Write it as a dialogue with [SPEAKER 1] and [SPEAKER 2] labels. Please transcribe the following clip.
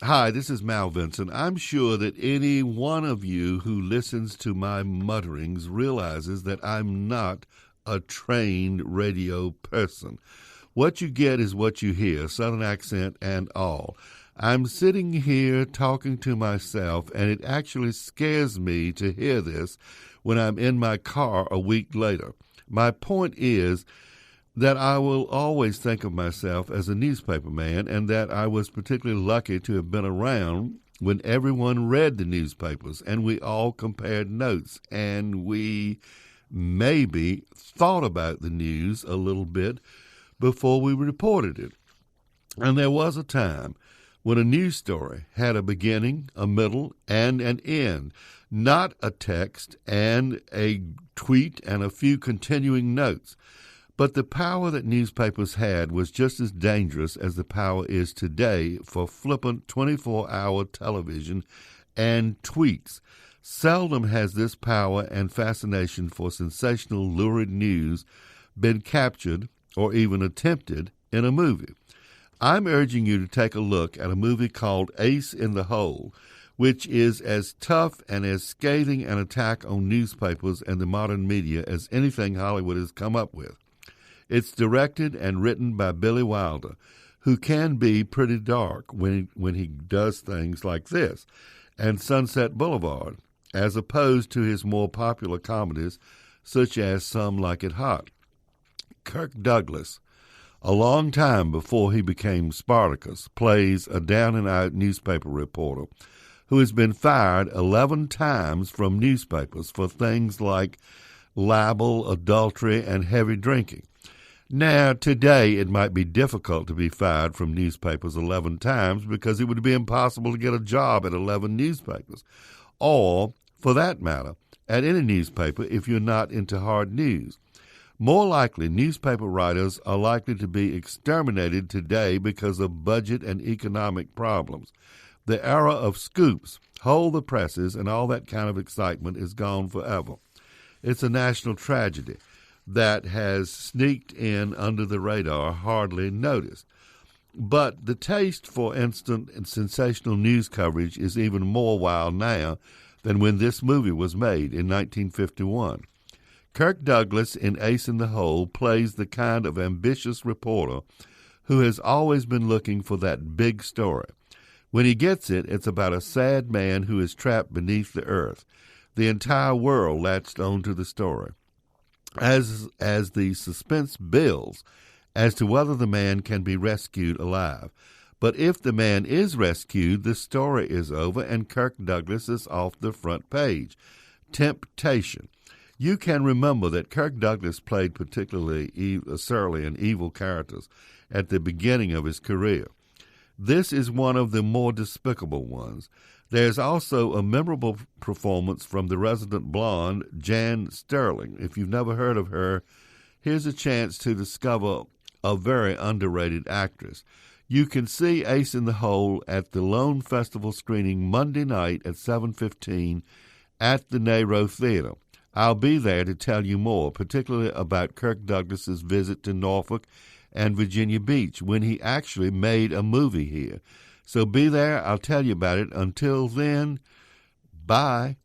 [SPEAKER 1] Hi, this is Mal Vincent. I'm sure that any one of you who listens to my mutterings realizes that I'm not a trained radio person. What you get is what you hear, Southern accent and all. I'm sitting here talking to myself, and it actually scares me to hear this when I'm in my car a week later. My point is that I will always think of myself as a newspaper man, and that I was particularly lucky to have been around when everyone read the newspapers and we all compared notes and we maybe thought about the news a little bit before we reported it. And there was a time when a news story had a beginning, a middle, and an end, not a text and a tweet and a few continuing notes. But the power that newspapers had was just as dangerous as the power is today for flippant 24-hour television and tweets. Seldom has this power and fascination for sensational, lurid news been captured or even attempted in a movie. I'm urging you to take a look at a movie called Ace in the Hole, which is as tough and as scathing an attack on newspapers and the modern media as anything Hollywood has come up with. It's directed and written by Billy Wilder, who can be pretty dark when he does things like this, and Sunset Boulevard, as opposed to his more popular comedies, such as Some Like It Hot. Kirk Douglas, a long time before he became Spartacus, plays a down-and-out newspaper reporter who has been fired 11 times from newspapers for things like libel, adultery, and heavy drinking. Now, today it might be difficult to be fired from newspapers 11 times because it would be impossible to get a job at 11 newspapers, or, for that matter, at any newspaper if you're not into hard news. More likely, newspaper writers are likely to be exterminated today because of budget and economic problems. The era of scoops, hold the presses, and all that kind of excitement is gone forever. It's a national tragedy that has sneaked in under the radar, hardly noticed. But the taste for instant and sensational news coverage is even more wild now than when this movie was made in 1951. Kirk Douglas in Ace in the Hole plays the kind of ambitious reporter who has always been looking for that big story. When he gets it, it's about a sad man who is trapped beneath the earth. The entire world latched onto the story. As the suspense builds as to whether the man can be rescued alive. But if the man is rescued, the story is over and Kirk Douglas is off the front page. Temptation. You can remember that Kirk Douglas played particularly surly and evil characters at the beginning of his career. This is one of the more despicable ones. There's also a memorable performance from the resident blonde, Jan Sterling. If you've never heard of her, here's a chance to discover a very underrated actress. You can see Ace in the Hole at the Lone Festival screening Monday night at 7:15 at the Nero Theater. I'll be there to tell you more, particularly about Kirk Douglas's visit to Norfolk and Virginia Beach when he actually made a movie here. So be there. I'll tell you about it. Until then, bye.